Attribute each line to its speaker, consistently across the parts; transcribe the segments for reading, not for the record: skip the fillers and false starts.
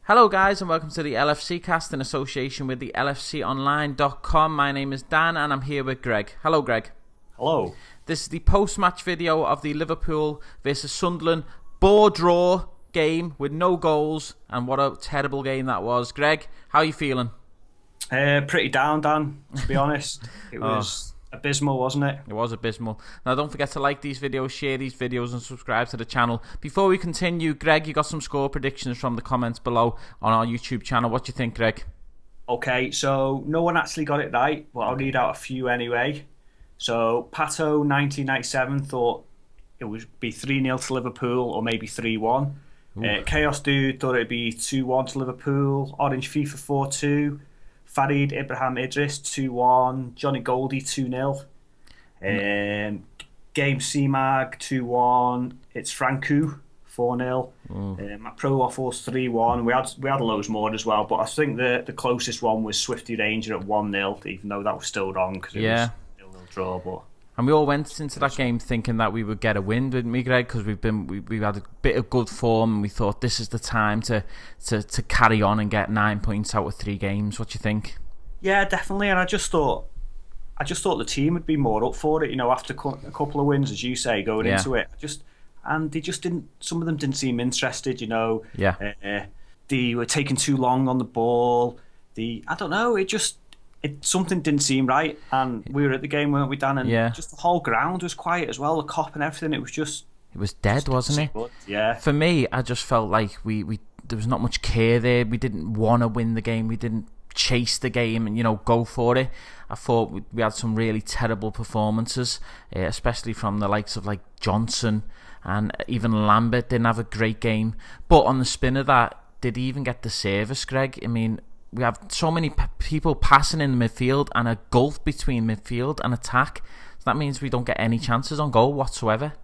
Speaker 1: Hello guys and welcome to the LFC cast in association with the LFConline.com. My name is Dan and I'm here with Greg. Hello Greg.
Speaker 2: Hello.
Speaker 1: This is the post-match video of the Liverpool versus Sunderland bore draw game with no goals, and what a terrible game that was. Greg, how are you feeling?
Speaker 2: Pretty down, Dan, to be honest. It was abysmal, wasn't it?
Speaker 1: It was abysmal. Now don't forget to like these videos, share these videos and subscribe to the channel. Before we continue, Greg, you got some score predictions from the comments below on our YouTube channel. What do you think, Greg?
Speaker 2: Okay, so no one actually got it right, but I'll read out a few anyway. So Pato 1997 thought it would be 3-0 to Liverpool or maybe 3-1. Chaos Dude thought it'd be 2-1 to Liverpool. Orange FIFA 4-2. Farid Ibrahim Idris 2-1. Johnny Goldie 2-0. Game C-Mag 2-1. It's Franku 4-0. My Pro Waffles 3-1. We had loads more as well, but I think the closest one was Swifty Ranger at 1-0, even though that was still wrong because it was 0-0 draw. But
Speaker 1: and we all went into that game thinking that we would get a win, didn't we, Greg? Because we've had a bit of good form, and we thought this is the time to carry on and get 9 points out of 3 games. What do you think? Yeah,
Speaker 2: definitely. And I just thought the team would be more up for it. You know, after a couple of wins, as you say, going into it. And they just didn't. Some of them didn't seem interested. You know.
Speaker 1: Yeah.
Speaker 2: They were taking too long on the ball. I don't know. Something didn't seem right, and we were at the game, weren't we, Dan? And just the whole ground was quiet as well, the cop and everything. It was
Speaker 1: dead, wasn't it?
Speaker 2: Good. Yeah.
Speaker 1: For me, I just felt like we there was not much care there. We didn't want to win the game. We didn't chase the game and go for it. I thought we had some really terrible performances, especially from the likes of like Johnson, and even Lambert didn't have a great game. But on the spin of that, did he even get the service, Greg? I mean, we have so many people passing in the midfield and a gulf between midfield and attack. So that means we don't get any chances on goal whatsoever.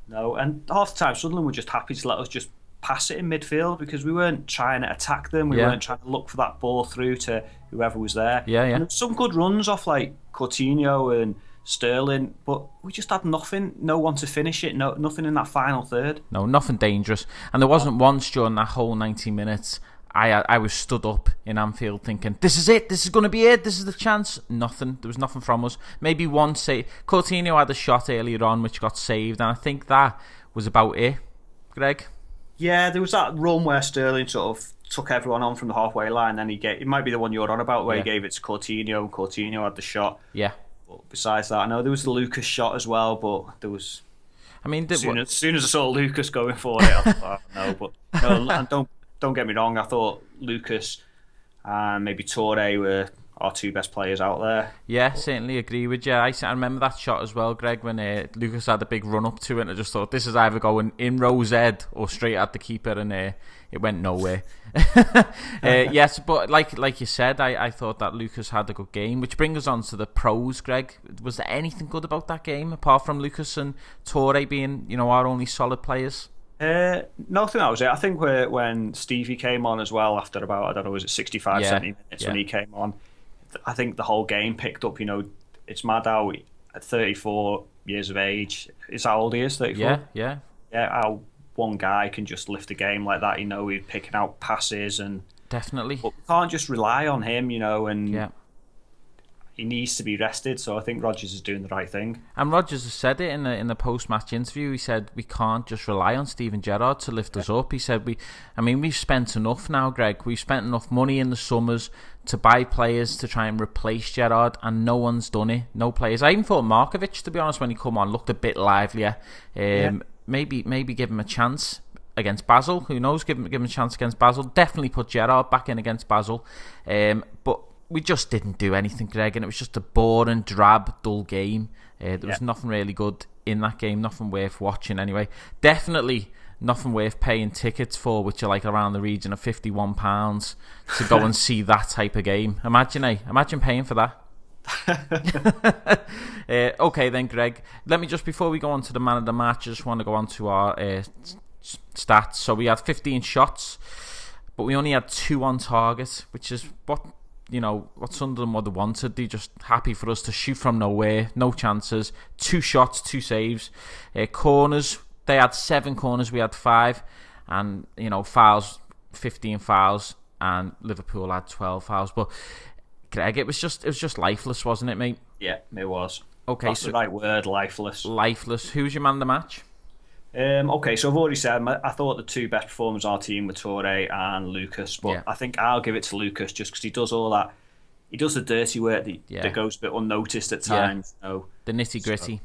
Speaker 2: No, and half the time Sunderland were just happy to let us just pass it in midfield because we weren't trying to attack them. We weren't trying to look for that ball through to whoever was there.
Speaker 1: Yeah.
Speaker 2: And there were some good runs off like Coutinho and Sterling, but we just had nothing, no one to finish it, nothing in that final third.
Speaker 1: No, nothing dangerous. And there wasn't once during that whole 90 minutes I was stood up in Anfield thinking, this is it, this is going to be it, this is the chance. Nothing. There was nothing from us. Maybe one save. Coutinho had a shot earlier on which got saved, and I think that was about it. Greg?
Speaker 2: Yeah, there was that run where Sterling sort of took everyone on from the halfway line, then it might be the one you're on about where he gave it to Coutinho, and Coutinho had the shot.
Speaker 1: Yeah.
Speaker 2: But besides that, I know there was the Lucas shot as well, but there was...
Speaker 1: I mean...
Speaker 2: As soon as I saw Lucas going for it, I thought, no, but... No, and don't get me wrong, I thought Lucas and maybe Torre were our 2 best players out there.
Speaker 1: Yeah, certainly agree with you. I remember that shot as well, Greg, when Lucas had a big run up to it, and I just thought this is either going in Rose head or straight at the keeper, and it went nowhere. Yes, but like you said, I thought that Lucas had a good game, which brings us on to the pros, Greg. Was there anything good about that game apart from Lucas and Torre being our only solid players?
Speaker 2: No, I think that was it. I think when Stevie came on as well after about, I don't know, was it 65, 70 minutes when he came on, I think the whole game picked up. It's mad how at 34 years of age, is how old he is, 34?
Speaker 1: Yeah,
Speaker 2: how one guy can just lift a game like that, he's picking out passes and...
Speaker 1: Definitely.
Speaker 2: But we can't just rely on him, and... He needs to be rested, so I think Rodgers is doing the right thing.
Speaker 1: And Rodgers has said it in the post-match interview. He said we can't just rely on Steven Gerrard to lift us up. He said we've spent enough now, Greg. We've spent enough money in the summers to buy players to try and replace Gerrard, and no one's done it. No players. I even thought Markovic, to be honest, when he come on, looked a bit livelier. Maybe give him a chance against Basel. Who knows? Give him a chance against Basel. Definitely put Gerrard back in against Basel. But we just didn't do anything, Greg, and it was just a boring, drab, dull game. There was nothing really good in that game, nothing worth watching anyway. Definitely nothing worth paying tickets for, which are like around the region of £51 to go and see that type of game. Imagine paying for that. Okay then, Greg, let me just, before we go on to the man of the match, I just want to go on to our stats. So we had 15 shots, but we only had 2 on target, which is what Sunderland would have wanted. They just happy for us to shoot from nowhere, no chances, 2 shots, 2 saves. Corners, they had 7 corners, we had 5, and fouls 15 fouls, and Liverpool had 12 fouls. But Greg, it was just lifeless, wasn't it, mate?
Speaker 2: Yeah, it was.
Speaker 1: Okay,
Speaker 2: that's the right word, lifeless.
Speaker 1: Lifeless. Who's your man of the match?
Speaker 2: Okay, so I've already said I thought the two best performers on our team were Toure and Lucas, but I think I'll give it to Lucas just because he does all that. He does the dirty work that goes a bit unnoticed at times. So,
Speaker 1: the nitty gritty.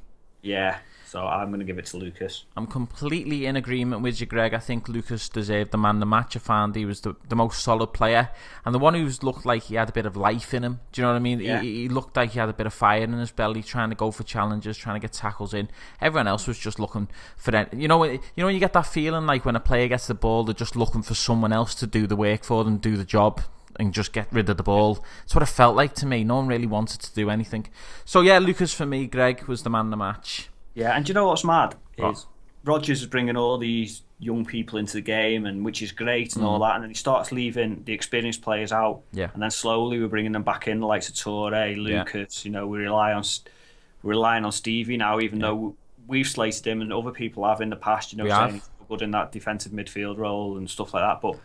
Speaker 2: So I'm going to give it to Lucas.
Speaker 1: I'm completely in agreement with you, Greg. I think Lucas deserved the man of the match. I found he was the most solid player, and the one who looked like he had a bit of life in him. Do you know what I mean? Yeah. He looked like he had a bit of fire in his belly, trying to go for challenges, trying to get tackles in. Everyone else was just looking for that. You know when you get that feeling like when a player gets the ball, they're just looking for someone else to do the work for them, do the job, and just get rid of the ball. It's what it felt like to me. No one really wanted to do anything. So yeah, Lucas for me. Greg was the man of the match.
Speaker 2: Yeah, and do you know what's mad? Is Rodgers is bringing all these young people into the game, and which is great and all that, and then he starts leaving the experienced players out, and then slowly we're bringing them back in, the likes of Toure, Lucas. You know, we're relying on Stevie now, even though we've slated him and other people have in the past. You know, saying he's good in that defensive midfield role and stuff like that. But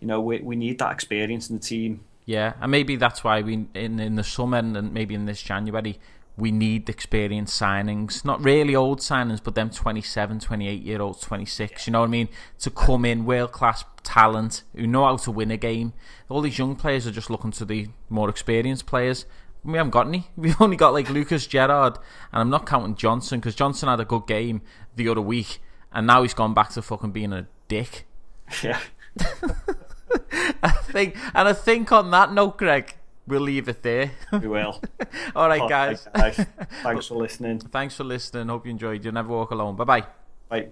Speaker 2: you know, we need that experience in the team. Yeah,
Speaker 1: and maybe that's why we in the summer and maybe in this January. We need experienced signings, not really old signings, but them 27, 28-year-olds, 26, you know what I mean, to come in, world-class talent, who know how to win a game. All these young players are just looking to the more experienced players. We haven't got any. We've only got like Lucas, Gerrard, and I'm not counting Johnson, because Johnson had a good game the other week, and now he's gone back to fucking being a dick.
Speaker 2: Yeah.
Speaker 1: I think on that note, Greg, we'll leave it there.
Speaker 2: We will.
Speaker 1: All right, guys.
Speaker 2: Thanks for listening.
Speaker 1: Thanks for listening. Hope you enjoyed. You'll never walk alone. Bye-bye.
Speaker 2: Bye.